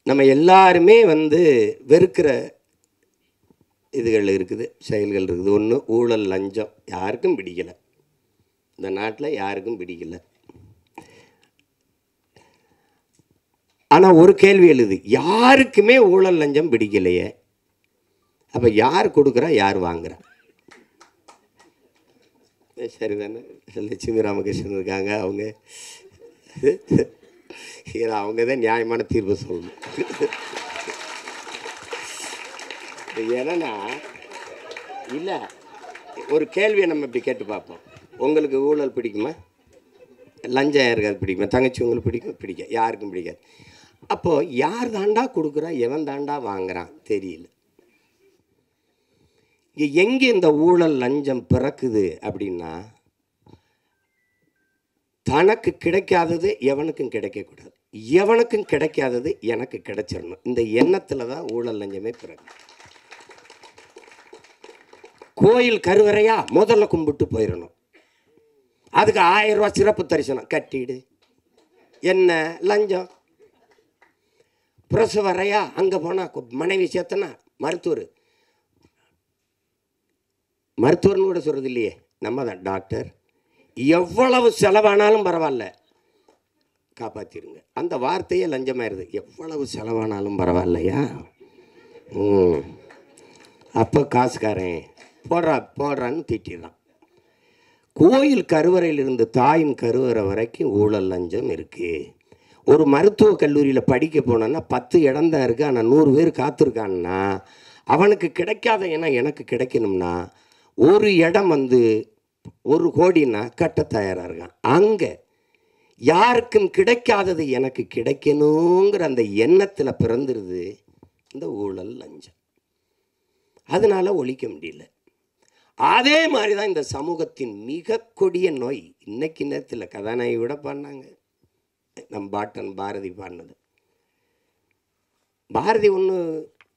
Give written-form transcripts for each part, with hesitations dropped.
நம்ம எல்லாருமே வெறுக்கிற இதுகள் இருக்குது, செயல்கள் இருக்குது. ஒன்று ஊழல், லஞ்சம். யாருக்கும் பிடிக்கலை, இந்த நாட்டில் யாருக்கும் பிடிக்கலை. ஆனால் ஒரு கேள்வி எழுது, யாருக்குமே ஊழல் லஞ்சம் பிடிக்கலையே, அப்போ யார் கொடுக்குறா, யார் வாங்குறா? சரிதானே? லட்சுமி ராமகிருஷ்ணன் இருக்காங்க, அவங்க தான் நியாயமான தீர்ப்பு சொல்லணும். ஏன்னா இல்லை, ஒரு கேள்வியை நம்ம இப்படி கேட்டு பார்ப்போம். உங்களுக்கு ஊழல் பிடிக்குமா, லஞ்சம் யாருக்காது பிடிக்குமா? தங்கச்சி உங்களுக்கு பிடிக்கும்? பிடிக்க யாருக்கும் பிடிக்காது. அப்போது யார் தாண்டா கொடுக்குறா, எவன் தாண்டா வாங்குறான் தெரியல. எங்கே இந்த ஊழல் லஞ்சம் பிறக்குது அப்படின்னா, தனக்கு கிடைக்காதது எவனுக்கும் கிடைக்கக்கூடாது, எவனுக்கும் கிடைக்காதது எனக்கு கிடைச்சிடணும். இந்த எண்ணத்தில் தான் ஊழல் லஞ்சமே பிறகு. கோயில் கருவறையா முதல்ல கும்பிட்டு போயிடணும், அதுக்கு 1000 ரூபா சிறப்பு தரிசனம் கட்டிடு, என்ன லஞ்சம். பிரசவரையா அங்கே போனால் மனைவி சேர்த்தனா மருத்துவர்னு கூட சொல்கிறது இல்லையே, நம்ம தான் டாக்டர். எவ்வளவு செலவானாலும் பரவாயில்ல, காப்பாற்றிடுங்க. அந்த வார்த்தையே லஞ்சமாயிருது. எவ்வளவு செலவானாலும் பரவாயில்லையா, அப்போ காசுக்காரன் போடுறான்னு திட்டிடுறான். கோயில் கருவறையிலிருந்து தாயின் கருவறை வரைக்கும் ஊழல் லஞ்சம் இருக்குது. ஒரு மருத்துவக் கல்லூரியில் படிக்க போனோன்னா 10 இடம் தான் இருக்குது, ஆனால் 100 பேர் காத்திருக்கான்னா அவனுக்கு கிடைக்காத இடம் எனக்கு கிடைக்கணும்னா ஒரு இடம் 1 கோடின்னா கட்ட தயாராக இருக்கான். அங்கே யாருக்கும் கிடைக்காதது எனக்கு கிடைக்கணுங்கிற அந்த எண்ணத்தில் பிறந்துருது இந்த ஊழல் லஞ்சம். அதனால ஒழிக்க முடியல. அதே மாதிரி தான் இந்த சமூகத்தின் மிக கொடிய நோய். இன்னைக்கு நேரத்தில் கதாநாயகி விட பாடினாங்க, நம் பாட்டன் பாரதி பாடினது. பாரதி ஒன்று,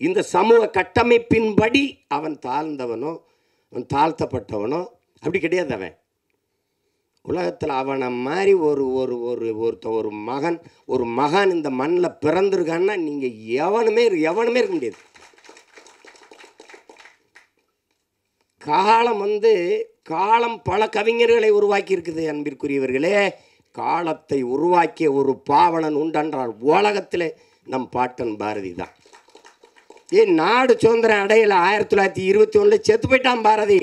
இந்த சமூக கட்டமைப்பின்படி அவன் தாழ்ந்தவனோ அவன் தாழ்த்தப்பட்டவனோ அப்படி கிடையாது. அவன் உலகத்தில் அவனை மாதிரி ஒரு மகன் இந்த மண்ணில் பிறந்திருக்கான்னா நீங்கள் எவனுமே இருக்க முடியாது. காலம் பல கவிஞர்களை உருவாக்கி இருக்குது அன்பிற்குரியவர்களே. காலத்தை உருவாக்கிய ஒரு பாவலன் உண்டென்றால் உலகத்தில் நம் பாட்டன் பாரதி தான். நாடு சுதந்திரம் அடையில 1921 செத்து போயிட்டான் பாரதி.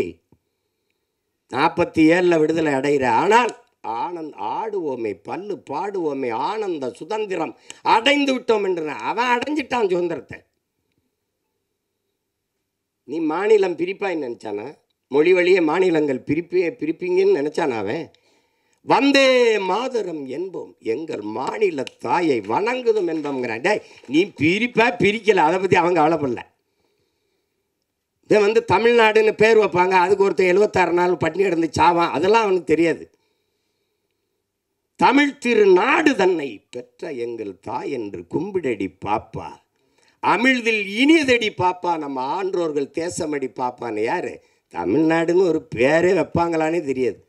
47 விடுதலை அடைகிற. ஆனால் ஆடுவோமே, பல்லு பாடுவோமே, ஆனந்த சுதந்திரம் அடைந்து விட்டோம் என்று அவன் அடைஞ்சிட்டான் சுதந்திரத்தை. நீ மாநிலம் பிரிப்பாய் நினச்சானா? மொழி வழியே மாநிலங்கள் பிரிப்பீங்கன்னு நினச்சானா? அவன் வந்தே மாதரம் என்போம், எங்கள் மாநில தாயை வணங்குதும் என்போங்கிறான். டே, நீ பிரிக்கலை, அதை பற்றி அவங்க கவலைப்படல. இதை தமிழ்நாடுன்னு பேர் வைப்பாங்க, அதுக்கு ஒருத்தர் 76 நாள் பட்டினி கிடந்து சாவான், அதெல்லாம் அவனுக்கு தெரியாது. தமிழ் திருநாடு தன்னை பெற்ற எங்கள் தாய் என்று கும்பிடடி பாப்பா, அமிழ்தில் இனியதடி பாப்பா, நம்ம ஆன்றோர்கள் தேசமடி பாப்பான்னு. யார்? தமிழ்நாடுன்னு ஒரு பேரே வைப்பாங்களானே தெரியாது.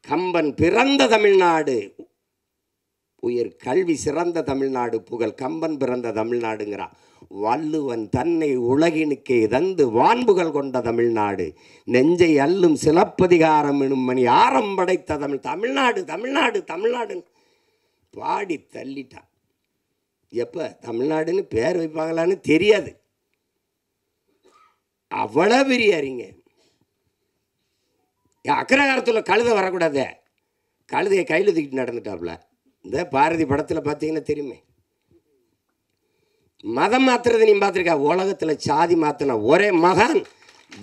கம்பன் பிறந்த தமிழ்நாடு, உயர் கல்வி சிறந்த தமிழ்நாடு, புகழ் கம்பன் பிறந்த தமிழ்நாடுங்கிறான். வள்ளுவன் தன்னை உலகினுக்கே தந்து வான்புகள் கொண்ட தமிழ்நாடு, நெஞ்சை அல்லும் சிலப்பதிகாரம் எனும் மணி ஆரம் படைத்த தமிழ்நாடு தமிழ்நாடு தமிழ்நாடுன்னு பாடி தள்ளிட்டான். எப்போ தமிழ்நாடுன்னு பேர் வைப்பாங்களான்னு தெரியாது. அவ்வளோ பெரிய அறிங்க. அக்ரகாரத்தில் கழுதை வரக்கூடாது, கழுதையை கையில் தூக்கிட்டு நடந்துட்டாப்புல. இந்த பாரதி படத்தில் பார்த்தீங்கன்னா தெரியுமே. மதம் மாத்துறது நீ பார்த்துருக்கா? உலகத்தில் சாதி மாற்றின ஒரே மகான்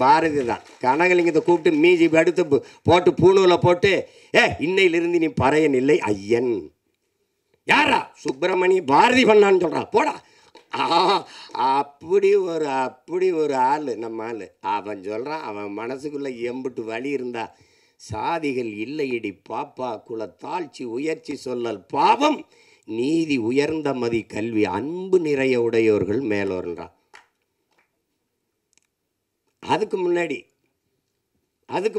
பாரதி தான். கனகலிங்கத்தை கூப்பிட்டு மீதி அடுத்து போட்டு பூணூவில் போட்டு, இன்னையிலிருந்து நீ பறையன் இல்லை ஐயன். யாரா? சுப்பிரமணிய பாரதி பண்ணான்னு சொல்கிறான். போடா. அப்படி ஒரு ஆள் நம்ம ஆள். அவன் சொல்கிறான், அவன் மனசுக்குள்ளே எம்பிட்டு வழி இருந்தா, சாதிகள் இல்லையடி பாப்பா, குல தாழ்ச்சி உயர்ச்சி சொல்லல் பாவம், நீதி உயர்ந்த மதி கல்வி அன்பு நிறைய உடையோர்கள் மேலோர்ன்றான். அதுக்கு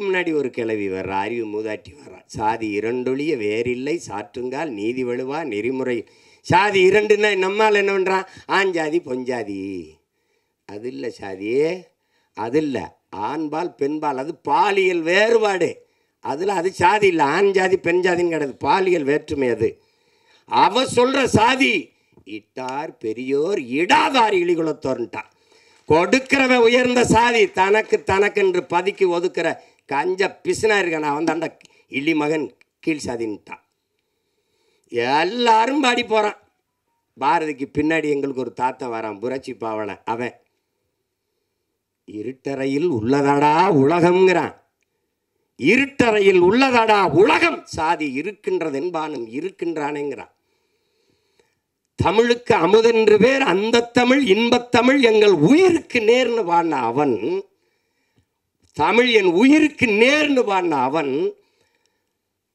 முன்னாடி ஒரு கிளவி வர்றா, அறிவு மூதாட்டி வர்றா. சாதி இரண்டொழிய வேறில்லை சாற்றுங்கால் நீதி வலுவா நெறிமுறை சாதி இரண்டுன்னா நம்மால் என்ன பண்ணுறான்? ஆஞ்சாதி பொஞ்சாதி. அது இல்லை சாதி, அது இல்லை. ஆண்பால் பெண்பால், அது பாலியல் வேறுபாடு. அதில் அது சாதி இல்லை. ஆண் ஜாதி பெண் ஜாதின்னு கிடையாது, பாலியல் வேற்றுமை. அது அவ சொல்கிற சாதி இட்டார் பெரியோர் இடாதார் இழிகுலத்தோர்ன்ட்டான். கொடுக்கிறவன் உயர்ந்த சாதி, தனக்கு தனக்கென்று பதுக்கி ஒதுக்கிற கஞ்ச பிசுனா இருக்கான் அவன் தாண்ட இழி மகன் கீழ் சாதின்ட்டான். எல்லாரும் பாடி போகிறான். பாரதிக்கு பின்னாடி எங்களுக்கு ஒரு தாத்தன் வரான், புரட்சி பாவனை. அவன் இருட்டறையில் உள்ளதாடா உலகம்ங்கிறான். இருட்டறையில் உள்ளதாடா உலகம், சாதி இருக்கின்றது என்பானும் இருக்கின்றானேங்கிறான். தமிழுக்கு அமுதென்று பேர், அந்த தமிழ் இன்பத்தமிழ் எங்கள் உயிருக்கு நேர்னு பாடின அவன், தமிழ் என் உயிருக்கு நேர்னு பாடின அவன்,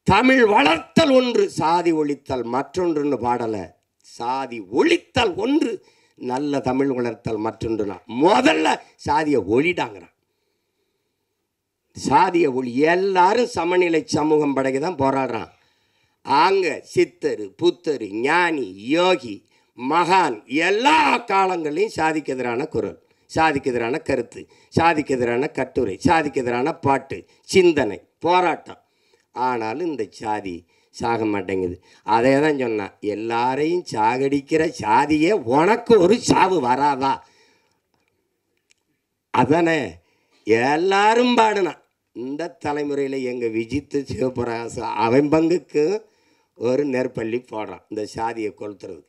தமிழ் வளர்த்தல் ஒன்று சாதி ஒழித்தல் மற்றொன்றுன்னு பாடலை. சாதி ஒழித்தல் ஒன்று, நல்ல தமிழ் வளர்த்தல் மற்றொன்றுனா. முதல்ல சாதியை ஒழிடாங்கிறான். சாதியை ஒளி. எல்லாரும் சமநிலை சமூகம் படைக்க தான் போராடுறான். அங்கே சித்தர் புத்தர் ஞானி யோகி மகான் எல்லா காலங்களையும் சாதிக்கு எதிரான குரல், சாதிக்கு எதிரான கருத்து, சாதிக்கு எதிரான கட்டுரை, சாதிக்கு எதிரான பாட்டு, சிந்தனை, போராட்டம். ஆனாலும் இந்த சாதி சாக மாட்டேங்குது. அதே தான் சொன்னான், எல்லாரையும் சாகடிக்கிற சாதியே உனக்கு ஒரு சாவு வராதா? அதானே எல்லாரும் பாடினான். இந்த தலைமுறையில் எங்கள் விஜித்து சிவபிரகாச அவன் பங்குக்கு ஒரு நெற்பள்ளி போடுறான் இந்த சாதியை கொளுத்துறது.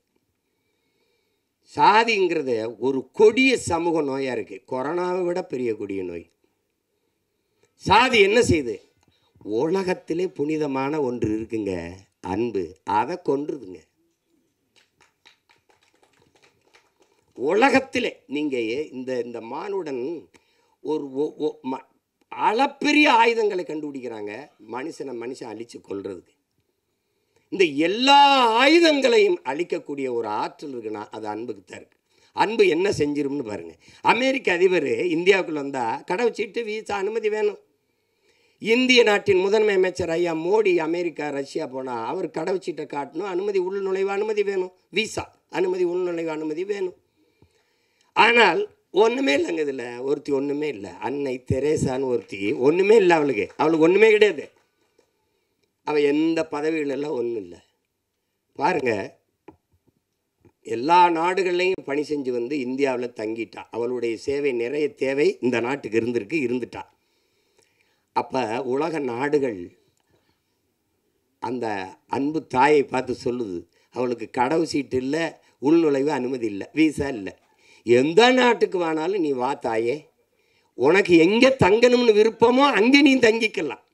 சாதிங்கிறத ஒரு கொடிய சமூக நோயாக இருக்குது, கொரோனாவை விட பெரிய கொடிய நோய். சாதி என்ன செய்யுது? உலகத்திலே புனிதமான ஒன்று இருக்குங்க, அன்பு, அதை கொன்றுதுங்க. உலகத்திலே நீங்கள் இந்த மானுடன் ஒரு அளப்பெரிய ஆயுதங்களை கண்டுபிடிக்கிறாங்க மனுஷன் அழித்து கொள்றதுக்கு. இந்த எல்லா ஆயுதங்களையும் அழிக்கக்கூடிய ஒரு ஆற்றல் இருக்குன்னா அது அன்புக்கு தான் இருக்குது. அன்பு என்ன செஞ்சிரும்னு பாருங்கள். அமெரிக்க அதிபர் இந்தியாவுக்குள்ள வந்தால் கடவுச்சீட்டு வீசா அனுமதி வேணும். இந்திய நாட்டின் முதன்மை அமைச்சர் ஐயா மோடி அமெரிக்கா ரஷ்யா போனால் அவர் கடவுச்சீட்டை காட்டணும், அனுமதி, உள்நுழைவு அனுமதி வேணும், வீசா அனுமதி, உள்நுழைவு அனுமதி வேணும். ஆனால் ஒன்றுமே இல்லைங்க. இதில் ஒருத்தி ஒன்றுமே இல்லை. அன்னை தெரேசான்னு ஒருத்தி ஒன்றுமே இல்லை. அவளுக்கு ஒன்றுமே கிடையாது. அவள் எந்த பதவிகளெல்லாம் ஒன்றும் இல்லை. பாருங்கள், எல்லா நாடுகள்லையும் பணி செஞ்சு வந்து இந்தியாவில் தங்கிட்டா. அவளுடைய சேவை நிறைய தேவை இந்த நாட்டுக்கு இருந்துட்டா. அப்போ உலக நாடுகள் அந்த அன்பு தாயை பார்த்து சொல்லுது, அவளுக்கு கடவு சீட்டு இல்லை, உள்நுழைவு அனுமதி இல்லை, வீசா இல்லை. எந்த நாட்டுக்கு வேணாலும் நீ வா தாயே, உனக்கு எங்கே தங்கணும்னு விருப்பமோ அங்கே நீ தங்கிக்கலாம்,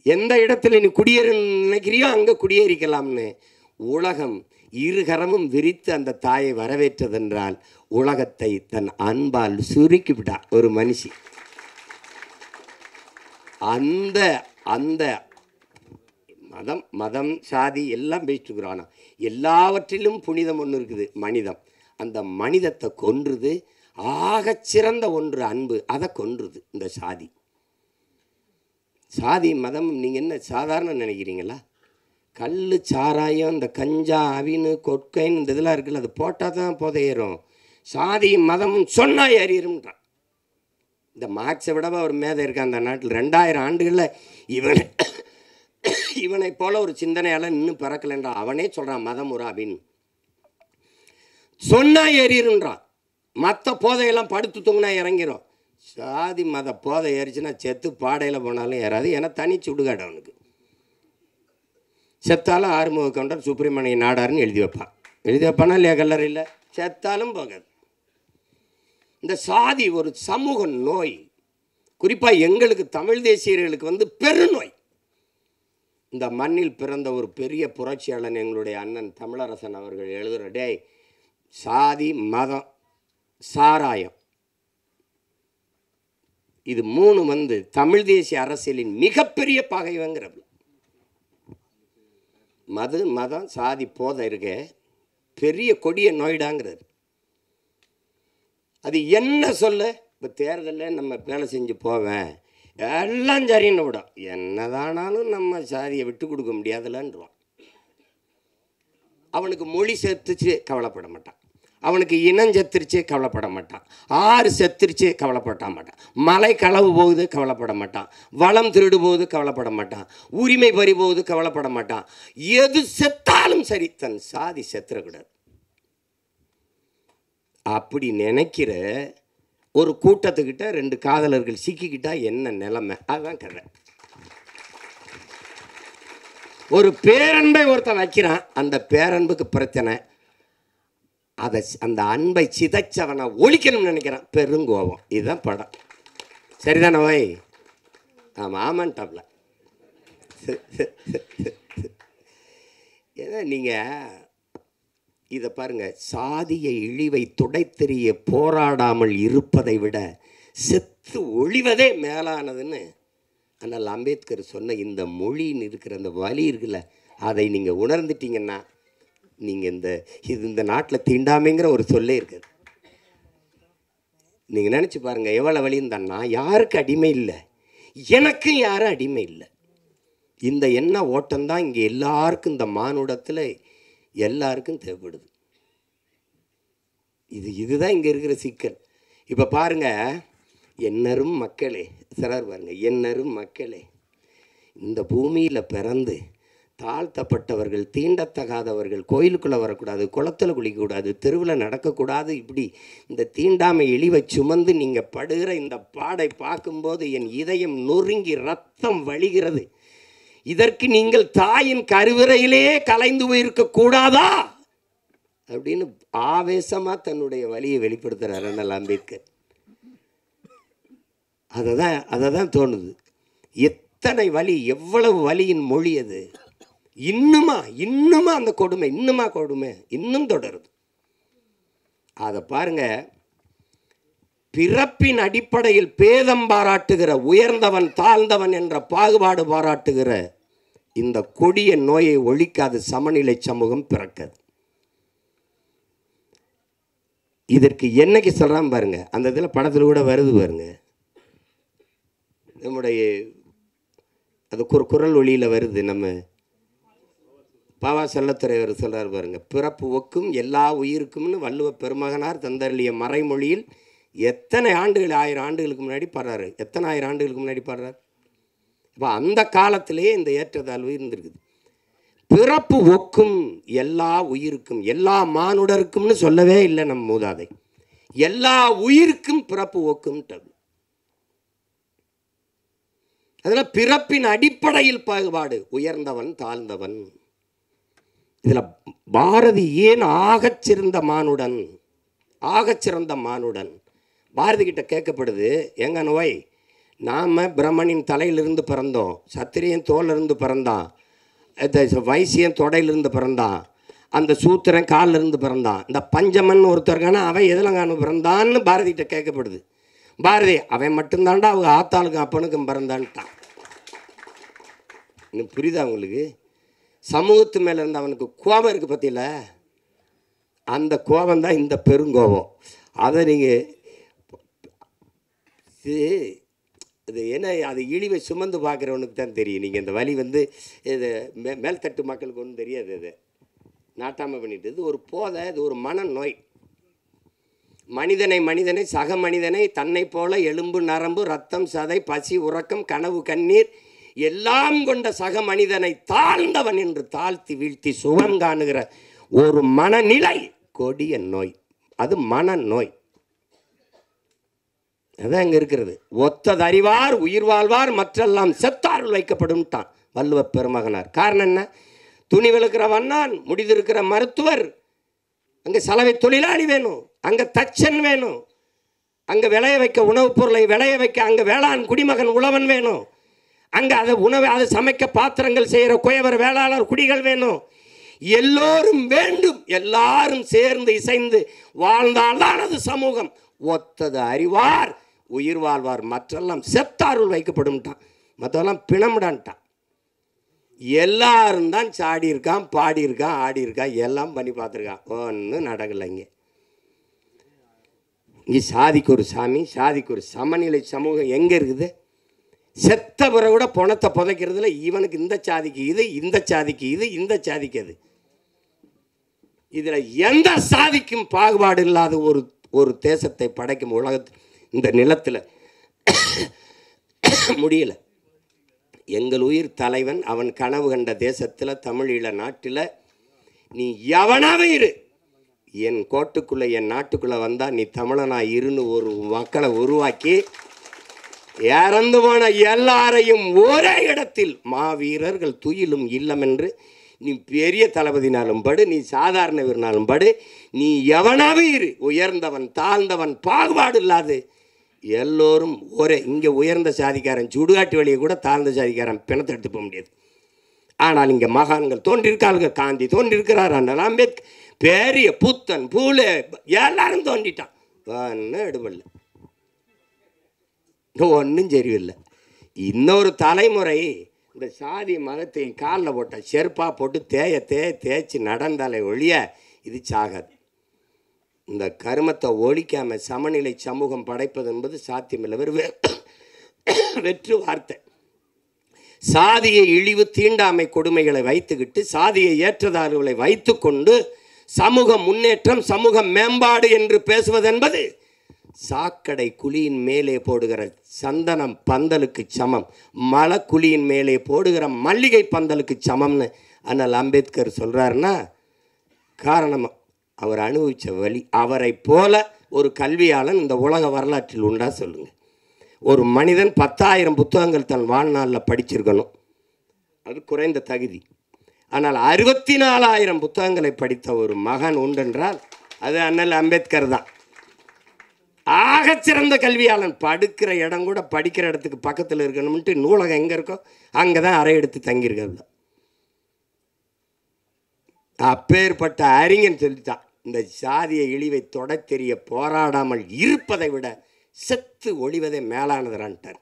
எந்த இடத்துல நீ குடியேற நினைக்கிறியோ அங்கே குடியேறிக்கலாம்னு உலகம் இருகரமும் விரித்து அந்த தாயை வரவேற்றதென்றால் உலகத்தை தன் அன்பால் சுருக்கிவிட்டா ஒரு மனுஷி. அந்த அந்த மதம் சாதி எல்லாம் பேசிட்டுருக்குறோம். ஆனால் எல்லாவற்றிலும் புனிதம் ஒன்று இருக்குது, மனிதம். அந்த மனிதத்தை கொன்றுது. ஆகச்சிறந்த ஒன்று அன்பு, அதை கொன்றுது இந்த சாதி. சாதி மதம் நீங்கள் என்ன சாதாரண நினைக்கிறீங்களா? கல் சாராயம், இந்த கஞ்சா அவின்னு கொட்கைன்னு இந்த இதெல்லாம் இருக்குல்ல, அது போட்டால் தான் புதையேறும். சாதி மதமும் சொன்னால் ஏறிடும்ன்றான். இந்த மார்க்ஸை விடவா ஒரு மேதை இருக்கான் அந்த நாட்டில். 2000 ஆண்டுகளில் இவனை போல ஒரு சிந்தனையால் இன்னும் பிறக்கலைன்றா. அவனே சொல்கிறான் மதம் ஒரு அப்படின்னு சொன்னால் ஏறிடுன்றான். மற்ற போதையெல்லாம் படுத்து தூங்கினா இறங்கிடும். சாதி மத போதை ஏறிச்சுன்னா செத்து பாடையில் போனாலும் ஏறாது. ஏன்னா தனி சுடுகாடு அவனுக்கு. செத்தாலும் ஆறுமுக கவுண்டர் சுப்பிரமணிய நாடாருன்னு எழுதி வைப்பானா இல்லையா கல்லறையில்? செத்தாலும் போகாது. இந்த சாதி ஒரு சமூக நோய். குறிப்பாக எங்களுக்கு தமிழ் தேசியர்களுக்கு வந்து பெருநோய். இந்த மண்ணில் பிறந்த ஒரு பெரிய புரட்சியாளன் எங்களுடைய அண்ணன் தமிழரசன் அவர்கள் எழுதுகிற, டேய் சாதி மதம் சாராயம் இது 3 வந்து தமிழ் தேசிய அரசியலின் மிகப்பெரிய பகைவங்கிறது. மதம் சாதி போதை இருக்க பெரிய கொடிய நோய்டாங்கிறது. அது என்ன சொல்ல? இப்போ தேர்தலில் நம்ம வேலை செஞ்சு போவேன் எல்லாம் சரின்னு விடும். என்னதானாலும் நம்ம சாதியை விட்டு கொடுக்க முடியாதுலன்றான். அவனுக்கு மொழி செத்துச்சு கவலைப்பட மாட்டான், அவனுக்கு இனம் செத்துருச்சு கவலைப்பட மாட்டான், ஆறு செத்துருச்சு கவலைப்பட மாட்டான், மலை களவு போகுது கவலைப்பட மாட்டான், வளம் திருடு போகுது கவலைப்பட மாட்டான், உரிமை பறி போகுது கவலைப்பட மாட்டான். எது செத்தாலும் சரி, தன் சாதி செத்துறக்கூடாது. அப்படி நினைக்கிற ஒரு கூட்டத்துக்கிட்ட ரெண்டு காதலர்கள் சிக்கிக்கிட்டா என்ன நிலைமை? அதுதான் கதை. ஒரு பேரன்பை ஒருத்தன் வைக்கிறான், அந்த பேரன்புக்கு பிரச்சனை, அதை அந்த அன்பை சிதைச்சவனை ஒழிக்கணும்னு நினைக்கிறான், பெருங்கோபம். இதுதான் படம். சரிதானே வை? ஆமாம், ஆமான்ட்டாப்ல. ஏன்னா நீங்கள் இதை பாருங்கள், சாதிய இழிவை துடைத்தெறிய போராடாமல் இருப்பதை விட செத்து ஒழிவதே மேலானதுன்னு ஆனால் அம்பேத்கர் சொன்ன இந்த மொழின்னு இருக்கிற அந்த வலி இருக்குல்ல, அதை நீங்கள் உணர்ந்துட்டீங்கன்னா நீங்கள் இந்த நாட்டில் தீண்டாமைங்கிற ஒரு சொல்லே இருக்குது. நீங்கள் நினச்சி பாருங்கள் எவ்வளோ வலிந்தான்னா, யாருக்கு அடிமை இல்லை, எனக்கும் யாரும் அடிமை இல்லை. இந்த எண்ண ஓட்டம்தான் இங்கே எல்லாருக்கும், இந்த மானுடத்தில் எல்லாருக்கும் தேவைப்படுது. இதுதான் இங்கே இருக்கிற சிக்கல். இப்போ பாருங்கள், என்னரும் மக்களே, சிலர் பாருங்கள், என்னரும் மக்களே, இந்த பூமியில் பிறந்து தாழ்த்தப்பட்டவர்கள், தீண்டத்தகாதவர்கள் கோயிலுக்குள்ளே வரக்கூடாது, குளத்தில் குளிக்கக்கூடாது, தெருவில் நடக்கக்கூடாது, இப்படி இந்த தீண்டாமை இழிவை சுமந்து நீங்கள் படுகிற இந்த பாடை பார்க்கும்போது என் இதயம் நொறுங்கி ரத்தம் வழிகிறது. இதற்கு நீங்கள் தாயின் கருவறையிலே கலைந்து போயிருக்கக்கூடாதா அப்படின்னு ஆவேசமாக தன்னுடைய வலியை வெளிப்படுத்துகிறார் அண்ணல் அம்பேத்கர். அதை தான் தோணுது. எத்தனை வலி, எவ்வளவு வலியின் மொழி அது. இன்னுமா அந்த கொடுமை, இன்னும் தொடருது. அதை பாருங்க, பிறப்பின் அடிப்படையில் பேதம் பாராட்டுகிற, உயர்ந்தவன் தாழ்ந்தவன் என்ற பாகுபாடு பாராட்டுகிற இந்த கொடிய நோயை ஒழிக்காத சமநிலை சமூகம் பிறக்காது. இதற்கு என்னைக்கு சொல்கிறான் பாருங்க, அந்த இதில் படத்தில் கூட வருது பாருங்க, நம்முடைய அது குரல் ஒளியில் வருது, நம்ம பாவா செல்லத்துறைவர் சொல்கிறார் பாருங்க, பிறப்பு ஒக்கும் எல்லா உயிருக்கும்னு வள்ளுவ பெருமகனார் தந்தருளிய மறைமொழியில் எத்தனை ஆண்டுகள், 1000 ஆண்டுகளுக்கு முன்னாடி பாடுறாரு, எத்தனை 1000 ஆண்டுகளுக்கு முன்னாடி பாடுறாரு. இப்போ அந்த காலத்திலேயே இந்த ஏற்றத்தாழ்வு இருந்திருக்குது. பிறப்பு ஒக்கும் எல்லா உயிருக்கும், எல்லா மானுடருக்கும்னு சொல்லவே இல்லை நம் மூதாதை, எல்லா உயிருக்கும் பிறப்பு ஒக்கும்ட்டது. அதில் பிறப்பின் அடிப்படையில் பாகுபாடு, உயர்ந்தவன் தாழ்ந்தவன். இதில் பாரதி ஏன் ஆகச்சிறந்த மானுடன் பாரதி கிட்ட கேட்கப்படுது, எங்க நோய், நாம் பிரம்மனின் தலையிலிருந்து பிறந்தோம், சத்திரியன் தோலிருந்து பிறந்தான், வைசியன் தொடையிலிருந்து பிறந்தான், அந்த சூத்திரன் காலில் இருந்து பிறந்தான், இந்த பஞ்சமன் ஒருத்தருக்கான அவன் எதிலங்கானு பிறந்தான்னு பாரதிகிட்ட கேட்கப்படுது. பாரதி, அவன் மட்டும்தான்டா அவங்க ஆத்தாளுக்கும் அப்பனுக்கும் பிறந்தான்ட்டான். இன்னும் புரியுதா உங்களுக்கு? சமூகத்து மேலே இருந்த அவனுக்கு கோபம் இருக்குது பற்றியில, அந்த கோபந்தான் இந்த பெருங்கோபம். அதை நீங்கள் இது என்ன, அது இழிவை சுமந்து பார்க்குறவனுக்கு தான் தெரியும். நீங்கள் இந்த வலி இது மேல்தட்டு மக்களுக்கு ஒன்றும் தெரியாது. அது நாட்டாமல் பண்ணிட்டு, இது ஒரு போதை, இது ஒரு மனநோய். மனிதனை சக மனிதனை தன்னை போல எலும்பு நரம்பு ரத்தம் சதை பசி உறக்கம் கனவு கண்ணீர் எல்லாம் கொண்ட சக மனிதனை தாழ்ந்தவன் என்று தாழ்த்தி வீழ்த்தி சுகம் காணுகிற ஒரு மனநிலை கொடிய நோய். அது மனநோய். அதான் அங்கே இருக்கிறது. ஒத்ததறிவார் உயிர் வாழ்வார் மற்றெல்லாம் செத்தாருள் வைக்கப்படும்ட்டான் வள்ளுவ பெருமகனார். காரணம் என்ன? துணி விழுக்கிற வண்ணான், முடிதிருக்கிற மருத்துவர், அங்கே சலவை தொழிலாளி வேணும், அங்கே தச்சன் வேணும், அங்கே விளைய வைக்க உணவுப் பொருளை விளைய வைக்க அங்கே வேளாண் குடிமகன் உழவன் வேணும், அங்கே அதை சமைக்க பாத்திரங்கள் செய்கிற குயவர் வேளாளர் குடிகள் வேணும். எல்லோரும் வேண்டும், எல்லாரும் சேர்ந்து இசைந்து வாழ்ந்தால்தான் அது சமூகம். ஒத்தது அறிவார் உயிர் வாழ்வார் மற்றெல்லாம் செத்தாருள் வைக்கப்படும்ட்டான். மற்றெல்லாம் பிணம்டான்ட்டான். எல்லாரும் தான் சாடி இருக்கான், பாடி இருக்கான், ஆடி இருக்கான், எல்லாம் பண்ணி பார்த்துருக்கான், ஒன்றும் நடக்கலை. இங்கே சாதிக்கு ஒரு சாமி, சாதிக்கு ஒரு சமநிலை சமூகம் எங்கே இருக்குது? செத்த பிறகு கூட பணத்தை புதைக்கிறதுல இவனுக்கு இந்த சாதிக்கு இது, இந்த சாதிக்கு இது, இந்த சாதிக்கு அது. இதில் எந்த சாதிக்கும் பாகுபாடு இல்லாத ஒரு தேசத்தை படைக்கும் உலகத்தில் இந்த நிலத்தில் முடியல. எங்கள் உயிர் தலைவன் அவன் கனவு கண்ட தேசத்தில் தமிழீழ நாட்டில் நீ எவனாவே இரு, என் கோட்டுக்குள்ளே என் நாட்டுக்குள்ளே வந்தால் நீ தமிழனா இருன்னு ஒரு மக்களை உருவாக்கி இறந்து போன எல்லாரையும் ஒரே இடத்தில் மாவீரர்கள் துயிலும் இல்லம் என்று நீ பெரிய தளபதினாலும் படு, நீ சாதாரண வீரனாலும் படு, நீ எவனாவே இரு, உயர்ந்தவன் தாழ்ந்தவன் பாகுபாடு இல்லாது எல்லோரும் ஒரே. இங்கே உயர்ந்த சாதிக்காரன் சுடுகாட்டு வழியை கூட தாழ்ந்த சாதிக்காரன் பிணத்தை எடுத்து போக முடியாது. ஆனால் இங்கே மகான்கள் தோன்றியிருக்கார்கள், காந்தி தோன்றியிருக்கிறார், அண்ணல் அம்பேத்கர், பெரிய புத்தன் பூலே எல்லாரும் தோண்டிட்டான். ஒன்றும் எடுபடல, ஒன்றும் சரியில்லை. இன்னொரு தலைமுறை இந்த சாதி மதத்தை காலில் போட்ட செருப்பாக போட்டு தேய்ச்சி நடந்தாலே ஒழிய இது சாகாது. இந்த கருமத்தை ஒழிக்காமல் சமநிலை சமூகம் படைப்பது என்பது சாத்தியமில்லை. வெற்று வார்த்தை. சாதியை இழிவு தீண்டாமை கொடுமைகளை வைத்துக்கிட்டு சாதியை ஏற்றதார்களை வைத்து கொண்டு சமூக முன்னேற்றம் சமூக மேம்பாடு என்று பேசுவது என்பது சாக்கடை குழியின் மேலே போடுகிற சந்தனம் பந்தலுக்கு சமம், மலை குழியின் மேலே போடுகிற மல்லிகை பந்தலுக்கு சமம்னு அண்ணல் அம்பேத்கர் சொல்கிறாருன்னா காரணம் அவர் அனுபவித்த வழி. அவரை போல ஒரு கல்வியாளன் இந்த உலக வரலாற்றில் உண்டா சொல்லுங்கள். ஒரு மனிதன் 10,000 புத்தகங்கள் தன் வாழ்நாளில் படிச்சிருக்கணும், அது குறைந்த தகுதி. ஆனால் 64,000 புத்தகங்களை படித்த ஒரு மகன் உண்டென்றால் அது அண்ணல் அம்பேத்கர் தான். ஆகச்சிறந்த கல்வியாளன். படுக்கிற இடம் கூட படிக்கிற இடத்துக்கு பக்கத்தில் இருக்கணும்ட்டு நூலகம் எங்கே இருக்கோ அங்கே தான் அறை எடுத்து தங்கியிருக்கிறது. அப்பேற்பட்ட அறிஞன் சொல்லித்தான், இந்த சாதிய இழிவை தொட தெரிய போராடாமல் இருப்பதை விட செத்து ஒழிவதே மேலானதுறான்ட்டார்.